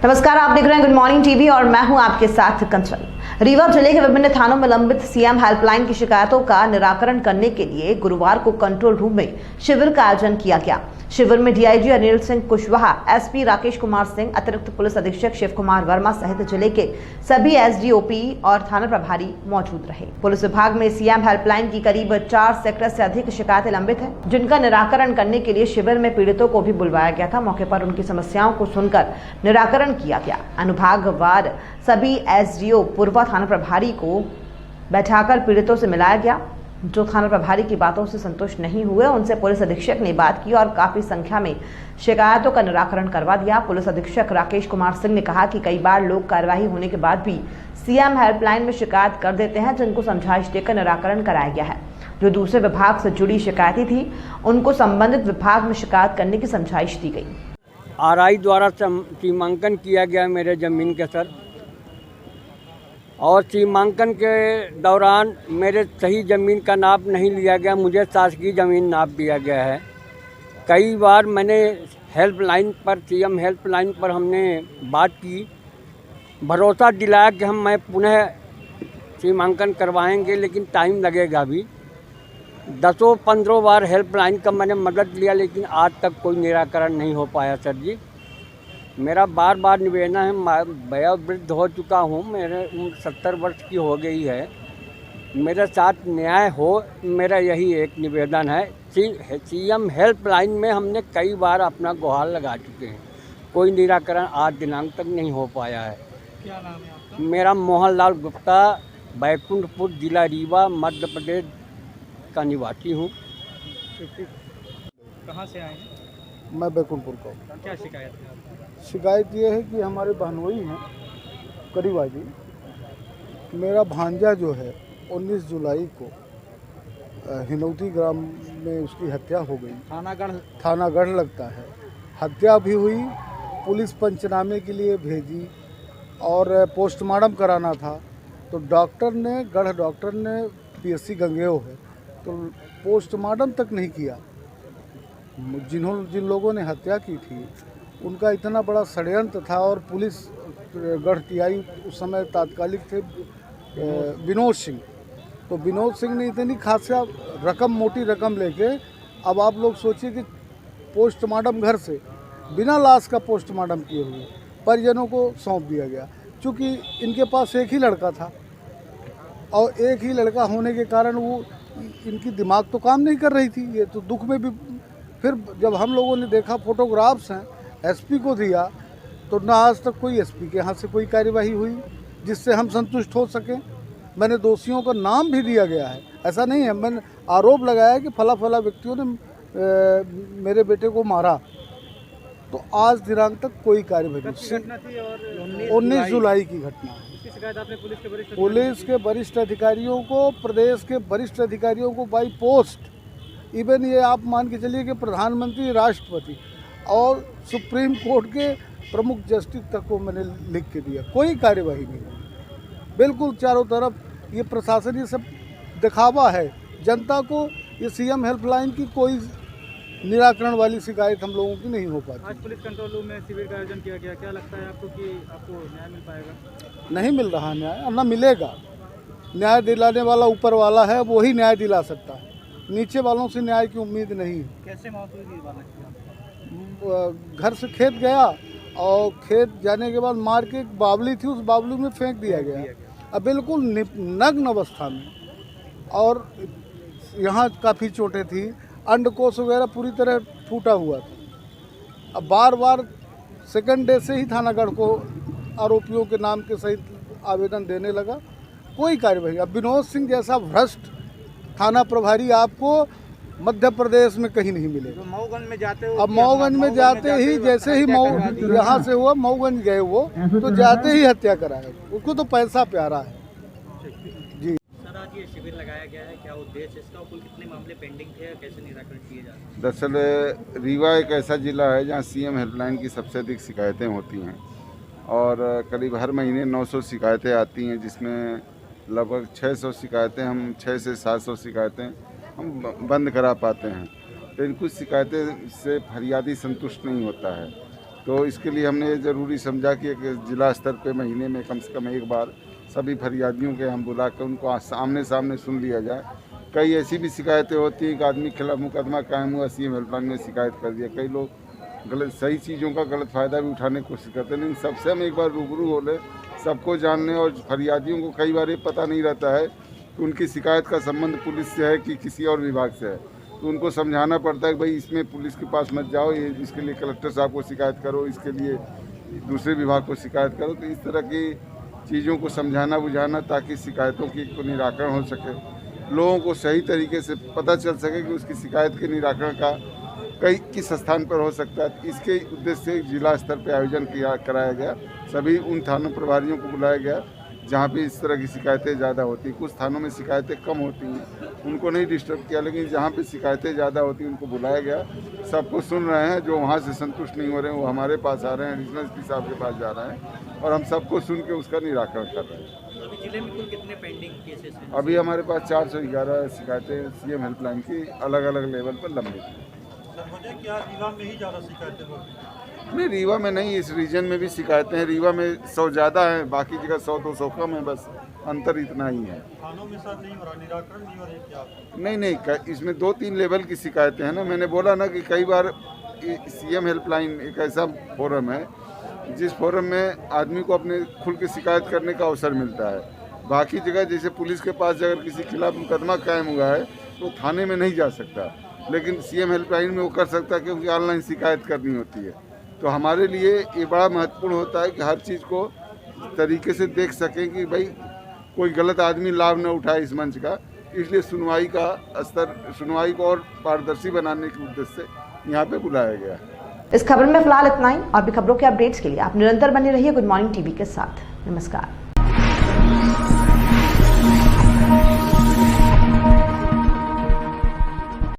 नमस्कार, आप देख रहे हैं गुड मॉर्निंग टीवी और मैं हूं आपके साथ कंचन। रीवा जिले के विभिन्न थानों में लंबित सीएम हेल्पलाइन की शिकायतों का निराकरण करने के लिए गुरुवार को कंट्रोल रूम में शिविर का आयोजन किया गया। शिविर में डीआईजी अनिल सिंह कुशवाहा, एसपी राकेश कुमार सिंह, अतिरिक्त पुलिस अधीक्षक शिव कुमार वर्मा सहित जिले के सभी एसडीओपी और थाना प्रभारी मौजूद रहे। पुलिस विभाग में सीएम हेल्पलाइन की करीब 4 सेक्टर से अधिक शिकायतें लंबित हैं, जिनका निराकरण करने के लिए शिविर में पीड़ितों को भी बुलवाया गया था। मौके पर उनकी समस्याओं को सुनकर निराकरण किया गया। अनुभागवार सभी एसडीओ पूर्वा थाना प्रभारी को बैठाकर पीड़ितों से मिलाया गया। जो थाना प्रभारी की बातों से संतुष्ट नहीं हुए, उनसे पुलिस अधीक्षक ने बात की और काफी संख्या में शिकायतों का निराकरण करवा दिया। पुलिस अधीक्षक राकेश कुमार सिंह ने कहा कि कई बार लोग कार्यवाही होने के बाद भी सीएम हेल्पलाइन में शिकायत कर देते हैं, जिनको समझाइश देकर निराकरण कराया गया है। जो दूसरे विभाग से जुड़ी शिकायतें थी, उनको संबंधित विभाग में शिकायत करने की समझाइश दी गई। आरआई द्वारा सीमांकन किया गया मेरे ज़मीन के सर, और सीमांकन के दौरान मेरे सही ज़मीन का नाप नहीं लिया गया, मुझे शासकीय ज़मीन नाप दिया गया है। कई बार मैंने हेल्पलाइन पर, सीएम हेल्पलाइन पर हमने बात की, भरोसा दिलाया कि मैं पुनः सीमांकन करवाएंगे, लेकिन टाइम लगेगा अभी। 10-15 बार हेल्पलाइन का मैंने मदद लिया, लेकिन आज तक कोई निराकरण नहीं हो पाया सर जी। मेरा बार बार निवेदन है, मैं वयोवृद्ध हो चुका हूँ, मेरे उम्र 70 वर्ष की हो गई है, मेरे साथ न्याय हो, मेरा यही एक निवेदन है। सीएम हेल्पलाइन में हमने कई बार अपना गुहार लगा चुके हैं, कोई निराकरण आज दिनांक तक नहीं हो पाया है। क्या नाम है आपका? मेरा मोहनलाल गुप्ता, बैकुंठपुर, जिला रीवा, मध्य प्रदेश का निवासी हूँ। कहाँ से आए हैं? मैं बैकुंठपुर का हूँ। क्या शिकायत है आपकी? शिकायत ये है कि हमारे बहनोई हैं करीबा जी, मेरा भांजा जो है 19 जुलाई को हिनौती ग्राम में उसकी हत्या हो गई। थानागढ़ लगता है। हत्या भी हुई, पुलिस पंचनामे के लिए भेजी और पोस्टमार्टम कराना था, तो गढ़ डॉक्टर ने पीएससी गंगेओ है, तो पोस्टमार्टम तक नहीं किया। जिन लोगों ने हत्या की थी उनका इतना बड़ा षड्यंत्र था, और पुलिस गढ़ टीआई उस समय तात्कालिक थे विनोद सिंह, तो विनोद सिंह ने इतनी खासा रकम, मोटी रकम लेके, अब आप लोग सोचिए कि पोस्टमार्टम घर से बिना लाश का पोस्टमार्टम किए हुए परिजनों को सौंप दिया गया। चूँकि इनके पास एक ही लड़का था, और एक ही लड़का होने के कारण वो इनकी दिमाग तो काम नहीं कर रही थी, ये तो दुख में भी। फिर जब हम लोगों ने देखा, फोटोग्राफ्स हैं, एसपी को दिया, तो ना आज तक कोई एसपी के यहाँ से कोई कार्यवाही हुई जिससे हम संतुष्ट हो सकें। मैंने दोषियों का नाम भी दिया गया है, ऐसा नहीं है, मैंने आरोप लगाया कि फला फला व्यक्तियों ने मेरे बेटे को मारा, तो आज दिनांक तक कोई कार्यवाही नहीं। 19 जुलाई की घटना है। पुलिस के वरिष्ठ अधिकारियों को, प्रदेश के वरिष्ठ अधिकारियों को बाई पोस्ट, इवन ये आप मान के चलिए कि प्रधानमंत्री, राष्ट्रपति और सुप्रीम कोर्ट के प्रमुख जस्टिस तक को मैंने लिख के दिया, कोई कार्यवाही नहीं। बिल्कुल चारों तरफ ये प्रशासन, ये सब दिखावा है जनता को। ये सीएम हेल्पलाइन की कोई निराकरण वाली शिकायत हम लोगों की नहीं हो पाती। आज पुलिस कंट्रोल रूम में शिविर का आयोजन किया गया, क्या लगता है आपको कि आपको न्याय मिल पाएगा? नहीं मिल रहा न्याय, न मिलेगा। न्याय दिलाने वाला ऊपर वाला है, वो ही न्याय दिला सकता है, नीचे वालों से न्याय की उम्मीद नहीं है। कैसे मौत हुई? घर से खेत गया, और खेत जाने के बाद मार के एक बावली थी, उस बावली में फेंक दिया गया, अब बिल्कुल नग्न अवस्था में, और यहाँ काफ़ी चोटें थी, अंडकोश वगैरह पूरी तरह फूटा हुआ था। अब बार बार सेकंड डे से ही थानागढ़ को आरोपियों के नाम के सहित आवेदन देने लगा, कोई कार्यवाही। अब विनोद सिंह जैसा भ्रष्ट थाना प्रभारी आपको मध्य प्रदेश में कहीं नहीं मिलेगा। तो मऊगंज में जाते हो? अब मऊगंज में जाते ही, जैसे ही यहाँ से हुआ मऊगंज गए वो, तो जाते ही हत्या कराया, उसको तो पैसा प्यारा है जी। सर, आज ये शिविर लगाया गया है, क्या उद्देश्य इसका? कुल कितने मामले पेंडिंग थे, कैसे निराकरण किए जा रहे हैं? दरअसल रीवा एक ऐसा ज़िला है जहाँ सीएम हेल्पलाइन की सबसे अधिक शिकायतें होती हैं, और करीब हर महीने 900 शिकायतें आती हैं, जिसमें लगभग 600 शिकायतें, हम 600 से 700 शिकायतें हम बंद करा पाते हैं। लेकिन कुछ शिकायतें से फरियादी संतुष्ट नहीं होता है, तो इसके लिए हमने ये ज़रूरी समझा कि एक ज़िला स्तर पे महीने में कम से कम एक बार सभी फरियादियों के हम बुला कर उनको सामने सामने सुन लिया जाए। कई ऐसी भी शिकायतें होती हैं कि आदमी के खिलाफ मुकदमा कायम हुआ, सीएम हेल्पलाइन में शिकायत कर दिया। कई लोग गलत सही चीज़ों का गलत फ़ायदा भी उठाने की कोशिश करते हैं, लेकिन सबसे हम एक बार रूबरू हो लें, सबको जानने। और फरियादियों को कई बार ये पता नहीं रहता है कि उनकी शिकायत का संबंध पुलिस से है कि किसी और विभाग से है, तो उनको समझाना पड़ता है कि भाई इसमें पुलिस के पास मत जाओ, ये इसके लिए कलेक्टर साहब को शिकायत करो, इसके लिए दूसरे विभाग को शिकायत करो। तो इस तरह की चीज़ों को समझाना बुझाना ताकि शिकायतों की को निराकरण हो सके, लोगों को सही तरीके से पता चल सके कि उसकी शिकायत के निराकरण का किस स्थान पर हो सकता है। इसके उद्देश्य से जिला स्तर पर आयोजन कराया गया। सभी उन थानों प्रभारियों को बुलाया गया जहाँ पे इस तरह की शिकायतें ज़्यादा होती हैं। कुछ थानों में शिकायतें कम होती हैं, उनको नहीं डिस्टर्ब किया, लेकिन जहाँ पे शिकायतें ज़्यादा होती हैं उनको बुलाया गया। सबको सुन रहे हैं, जो वहाँ से संतुष्ट नहीं हो रहे हैं वो हमारे पास आ रहे हैं, एडिशनल एसपी साहब के पास जा रहे हैं और हम सबको सुन के उसका निराकरण कर रहे हैं। अभी जिले में कुल कितने पेंडिंग केसेस हैं? अभी हमारे पास 411 शिकायतें सीएम हेल्पलाइन की अलग अलग लेवल पर लंबित हैं। क्या रीवा में ही ज़्यादा शिकायतें होती हैं? नहीं, रीवा में नहीं, इस रीजन में भी शिकायतें हैं। रीवा में 100 ज़्यादा है, बाकी जगह 100-200 कम है, बस अंतर इतना ही है। थानों में साथ नहीं हो रहा, निराकरण नहीं हो रही क्या? नहीं, इसमें 2-3 लेवल की शिकायतें हैं ना। मैंने बोला ना कि कई बार सीएम हेल्पलाइन एक ऐसा फोरम है जिस फोरम में आदमी को अपने खुल के शिकायत करने का अवसर मिलता है। बाकी जगह जैसे पुलिस के पास अगर किसी खिलाफ मुकदमा कायम हुआ है तो थाने में नहीं जा सकता, लेकिन सीएम हेल्पलाइन में वो कर सकता है क्योंकि ऑनलाइन शिकायत करनी होती है। तो हमारे लिए ये बड़ा महत्वपूर्ण होता है कि हर चीज़ को तरीके से देख सकें कि भाई कोई गलत आदमी लाभ न उठाए इस मंच का। इसलिए सुनवाई को और पारदर्शी बनाने के उद्देश्य से यहाँ पे बुलाया गया है। इस खबर में फिलहाल इतना ही। और भी खबरों के अपडेट्स के लिए आप निरंतर बने रहिए गुड मॉर्निंग टीवी के साथ। नमस्कार।